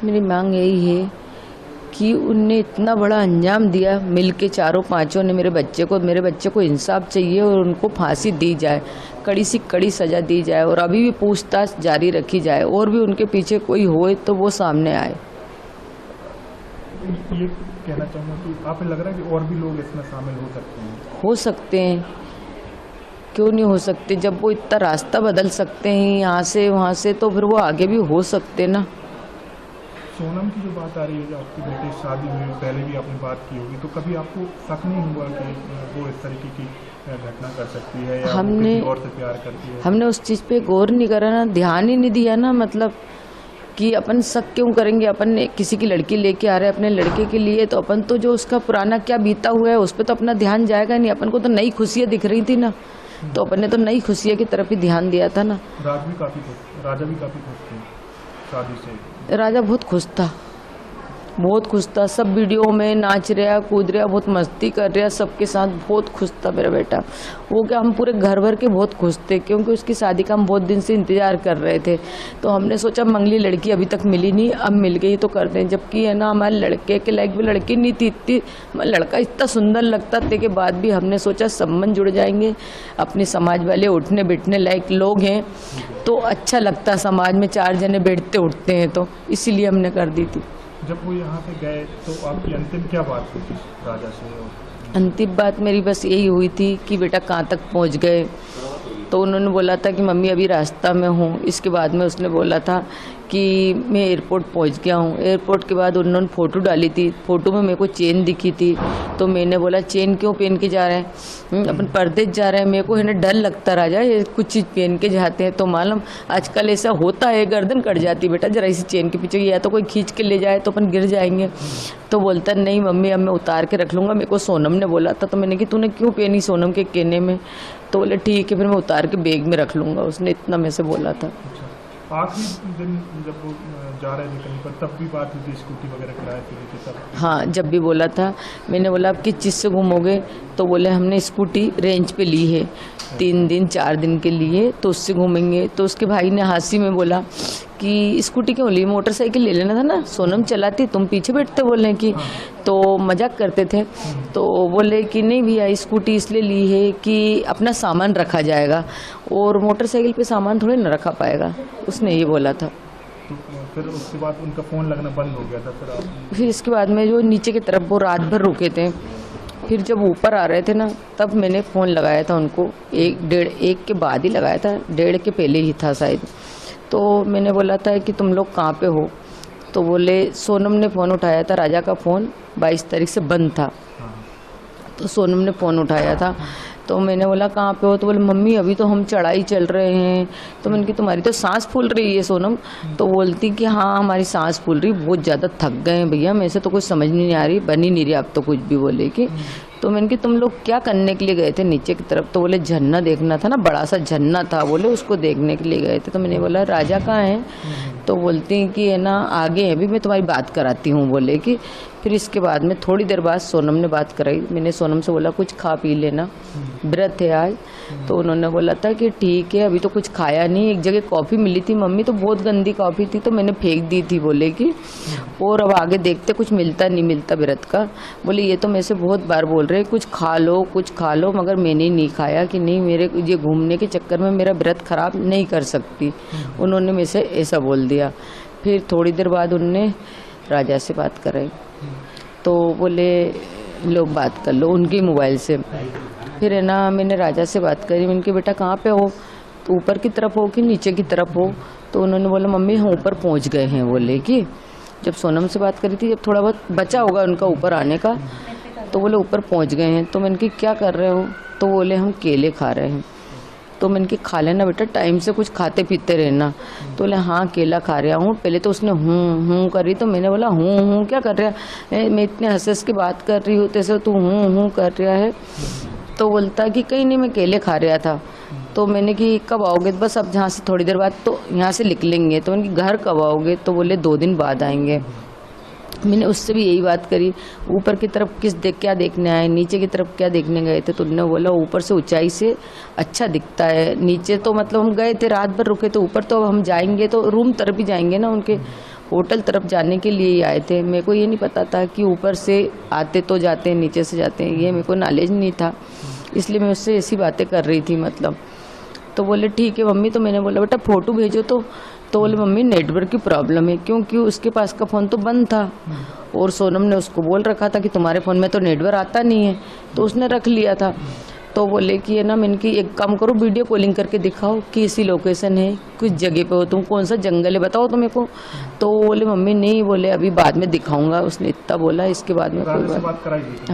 मेरी मांग यही है कि उनने इतना बड़ा अंजाम दिया, मिल के चारों पांचों ने मेरे बच्चे को इंसाफ चाहिए और उनको फांसी दी जाए, कड़ी सी कड़ी सजा दी जाए और अभी भी पूछताछ जारी रखी जाए और भी उनके पीछे कोई होए तो वो सामने आए। ये कहना चाहूँगा कि आपको लग रहा है कि और भी लोग इसमें शामिल हो सकते हैं? हो सकते हैं, क्यों नहीं हो सकते। जब वो इतना रास्ता बदल सकते हैं यहाँ से वहाँ से, तो फिर वो आगे भी हो सकते ना। सोनम की जो बात आ रही है, जो आपकी बेटी शादी हुई पहले भी आपने बात की होगी, तो कभी आपको शक नहीं हुआ कि वो इस तरीके की घटना कर सकती है या वो किसी और से प्यार करती है? हमने उस चीज़ पे गौर नहीं करा ना, ध्यान ही नहीं दिया ना। मतलब कि अपन शक क्यों करेंगे, अपन किसी की लड़की लेके आ रहे हैं अपने लड़के के लिए, तो अपन तो जो उसका पुराना क्या बीता हुआ है उस पर तो अपना ध्यान जाएगा नहीं। अपन को तो नई खुशियाँ दिख रही थी ना, तो अपन ने तो नई खुशियाँ की तरफ ही ध्यान दिया था ना। राजा भी काफ़ी खुश थे शादी से। राजा बहुत खुश था, सब वीडियो में नाच रहा, कूद रहा, बहुत मस्ती कर रहा, सबके साथ बहुत खुश था मेरा बेटा। वो क्या, हम पूरे घर भर के बहुत खुश थे, क्योंकि उसकी शादी का हम बहुत दिन से इंतजार कर रहे थे। तो हमने सोचा मंगली लड़की अभी तक मिली नहीं, अब मिल गई तो कर दें। जबकि है ना, हमारे लड़के के लायक भी लड़की नहीं थी, इतनी लड़का इतना सुंदर लगता थे के बाद भी हमने सोचा संबंध जुड़ जाएंगे, अपने समाज वाले उठने बैठने लायक लोग हैं तो अच्छा लगता, समाज में 4 जने बैठते उठते हैं, तो इसीलिए हमने कर दी थी। जब वो यहाँ पे गए तो आपकी अंतिम क्या बात हुई थी राजा से? अंतिम बात मेरी बस यही हुई थी कि बेटा कहाँ तक पहुँच गए। तो उन्होंने बोला था कि मम्मी अभी रास्ता में हूँ। इसके बाद में उसने बोला था कि मैं एयरपोर्ट पहुँच गया हूँ। एयरपोर्ट के बाद उन्होंने फ़ोटो डाली थी, फ़ोटो में मेरे को चेन दिखी थी। तो मैंने बोला चेन क्यों पहन के जा रहे हैं, अपन परदेश जा रहे हैं। मेरे को है ना डर लगता राजा, ये कुछ चीज़ पहन के जाते हैं तो मालूम आजकल ऐसा होता है, गर्दन कट जाती बेटा जरा इसी चेन के पीछे, या तो कोई खींच के ले जाए तो अपन गिर जाएंगे। तो बोलता नहीं मम्मी अब मैं उतार के रख लूँगा, मेरे को सोनम ने बोला था। तो मैंने कि तूने क्यों पहनी सोनम के कहने में? तो बोले ठीक है फिर मैं उतार के बैग में रख लूँगा, उसने इतना मेरे से बोला था। आखिरी दिन जब वो जा रहे थे कहीं पर तब भी बात हुई थी, स्कूटी वगैरह किराए पे ली थी तब? हाँ, जब भी बोला था। मैंने बोला आप किस चीज़ से घूमोगे? तो बोले हमने स्कूटी रेंज पे ली है 3 दिन 4 दिन के लिए, तो उससे घूमेंगे। तो उसके भाई ने हंसी में बोला कि स्कूटी क्यों ली, मोटरसाइकिल ले लेना था ना, सोनम चलाती तुम पीछे बैठते, बोले कि तो मजाक करते थे। तो बोले कि नहीं भैया स्कूटी इसलिए ली है कि अपना सामान रखा जाएगा और मोटरसाइकिल पे सामान थोड़े न रखा पाएगा, उसने ये बोला था। तो फिर उसके बाद उनका फ़ोन लगना बंद हो गया था? फिर इसके बाद में जो नीचे की तरफ वो रात भर रुके थे, फिर जब ऊपर आ रहे थे ना तब मैंने फ़ोन लगाया था उनको, 1 के बाद ही लगाया था, 1:30 के पहले ही था शायद। तो मैंने बोला था कि तुम लोग कहाँ पे हो? तो बोले सोनम ने फ़ोन उठाया था, राजा का फ़ोन 22 तारीख से बंद था, तो सोनम ने फ़ोन उठाया था। तो मैंने बोला कहाँ पे हो? तो बोले मम्मी अभी तो हम चढ़ाई चल रहे हैं। तो मैंने कहा तुम्हारी तो सांस फूल रही है सोनम। तो बोलती कि हाँ हमारी सांस फूल रही, बहुत ज़्यादा थक गए हैं भैया, मेरे से तो कुछ समझ नहीं आ रही, बन ही नहीं रही आप तो कुछ भी, बोले कि। तो मैंने कहा तुम लोग क्या करने के लिए गए थे नीचे की तरफ? तो बोले झरना देखना था ना, बड़ा सा झरना था, बोले उसको देखने के लिए गए थे। तो मैंने बोला राजा कहाँ है? तो बोलती हैं कि है ना आगे है, अभी मैं तुम्हारी बात कराती हूँ, बोले कि। फिर इसके बाद में थोड़ी देर बाद सोनम ने बात कराई। मैंने सोनम से बोला कुछ खा पी लेना, व्रत है आज। तो उन्होंने बोला था कि ठीक है अभी तो कुछ खाया नहीं। एक जगह कॉफ़ी मिली थी मम्मी, तो बहुत गंदी कॉफ़ी थी तो मैंने फेंक दी थी, बोले कि। और अब आगे देखते कुछ मिलता नहीं मिलता व्रत का। बोले ये तो मेरे से बहुत बार बोल रहे कुछ खा लो, मगर मैंने नहीं खाया कि नहीं मेरे ये घूमने के चक्कर में मेरा व्रत खराब नहीं कर सकती। उन्होंने मेरे से ऐसा बोल दिया। फिर थोड़ी देर बाद उनने राजा से बात कराई, तो बोले लोग बात कर लो उनके मोबाइल से। फिर है ना मैंने राजा से बात करी, मैंने कहा बेटा कहाँ पे हो? तो ऊपर की तरफ हो कि नीचे की तरफ हो? तो उन्होंने बोला मम्मी हम ऊपर पहुँच गए हैं, बोले कि। जब सोनम से बात करी थी, जब थोड़ा बहुत बचा होगा उनका ऊपर आने का, तो बोले ऊपर पहुँच गए हैं। तो मैंने कहा क्या कर रहे हो? तो बोले हम केले खा रहे हैं। तो मैंने कहा खा लेना बेटा, टाइम से कुछ खाते पीते रहना। तो बोले हाँ केला खा रहा हूँ। पहले तो उसने हूँ करी, तो मैंने बोला हूँ क्या कर रहा है, मैं इतने हंस के बात कर रही हूँ तैसे तू हूँ कर रहा है। तो बोलता कि कहीं नहीं मैं केले खा रहा था। तो मैंने कि कब आओगे? तो बस अब जहाँ से थोड़ी देर बाद तो यहाँ से निकलेंगे। तो मैंने घर कब आओगे? तो बोले 2 दिन बाद आएंगे। मैंने उससे भी यही बात करी, ऊपर की तरफ क्या देखने आए, नीचे की तरफ क्या देखने गए थे? तो उन्होंने बोला ऊपर से ऊंचाई से अच्छा दिखता है, नीचे तो मतलब हम गए थे रात भर रुके, तो ऊपर तो अब हम जाएंगे तो रूम तरफ ही जाएंगे ना उनके, होटल तरफ जाने के लिए ही आए थे। मेरे को ये नहीं पता था कि ऊपर से आते तो जाते हैं, नीचे से जाते हैं, ये मेरे को नॉलेज नहीं था, इसलिए मैं उससे ऐसी बातें कर रही थी मतलब। तो बोले ठीक है मम्मी, तो मैंने बोला बेटा फ़ोटो भेजो तो बोले मम्मी नेटवर्क की प्रॉब्लम है, क्योंकि उसके पास का फ़ोन तो बंद था और सोनम ने उसको बोल रखा था कि तुम्हारे फ़ोन में तो नेटवर्क आता नहीं है, तो उसने रख लिया था। तो बोले कि है ना, मैंने कि एक काम करो वीडियो कॉलिंग करके दिखाओ कि ऐसी लोकेशन है, कुछ जगह पे हो तुम, कौन सा जंगल है बताओ तो मेरे को। तो बोले मम्मी नहीं, बोले अभी बाद में दिखाऊंगा, उसने इतना बोला, इसके बाद में कोई बात।